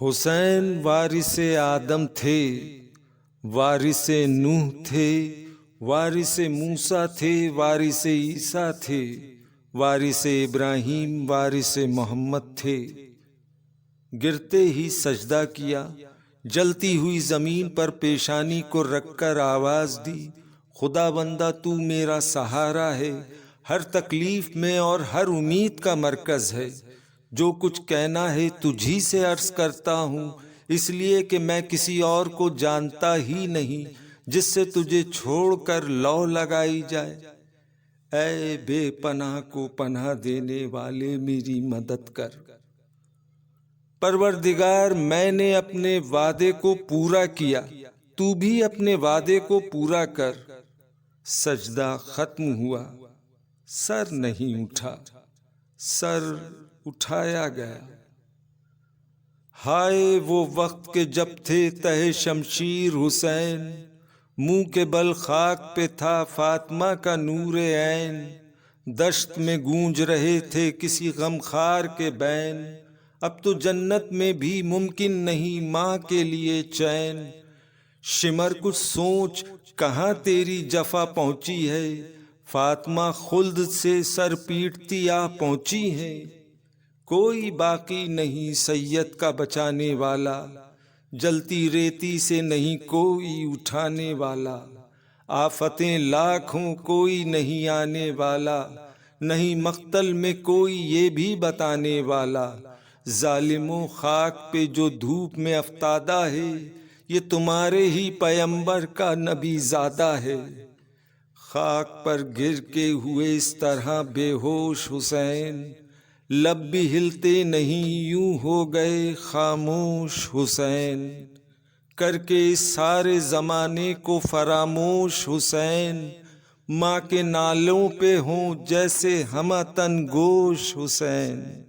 حسین وارث آدم تھے، وارث نوح تھے، وارث موسیٰ تھے، وارث عیسیٰ تھے، وارث ابراہیم، وارث محمد تھے۔ گرتے ہی سجدہ کیا، جلتی ہوئی زمین پر پیشانی کو رکھ کر آواز دی، خدا بندہ تو میرا سہارا ہے، ہر تکلیف میں اور ہر امید کا مرکز ہے۔ جو کچھ کہنا ہے تجھی سے عرض کرتا ہوں، اس لیے کہ میں کسی اور کو جانتا ہی نہیں جس سے تجھے چھوڑ کر لو لگائی جائے۔ اے بے پناہ کو پناہ دینے والے میری مدد کر۔ پروردگار میں نے اپنے وعدے کو پورا کیا، تو بھی اپنے وعدے کو پورا کر۔ سجدہ ختم ہوا، سر نہیں اٹھا، سر اٹھایا گیا۔ ہائے وہ وقت کے جب تھے تہے شمشیر حسین، منہ کے بل خاک پہ تھا فاطمہ کا نور عین، دشت میں گونج رہے تھے کسی غمخوار کے بین، اب تو جنت میں بھی ممکن نہیں ماں کے لیے چین۔ شمر کچھ سوچ کہاں تیری جفا پہنچی ہے، فاطمہ خلد سے سر پیٹتی آ پہنچی ہے۔ کوئی باقی نہیں سید کا بچانے والا، جلتی ریتی سے نہیں کوئی اٹھانے والا۔ آفتیں لاکھ ہوں کوئی نہیں آنے والا، نہیں مقتل میں کوئی یہ بھی بتانے والا۔ ظالموں خاک پہ جو دھوپ میں افتادہ ہے، یہ تمہارے ہی پیمبر کا نبی زادہ ہے۔ خاک پر گر کے ہوئے اس طرح بے ہوش حسین، لب بھی ہلتے نہیں یوں ہو گئے خاموش حسین۔ کر کے اس سارے زمانے کو فراموش حسین، ماں کے نالوں پہ ہوں جیسے ہمہ تن گوش حسین۔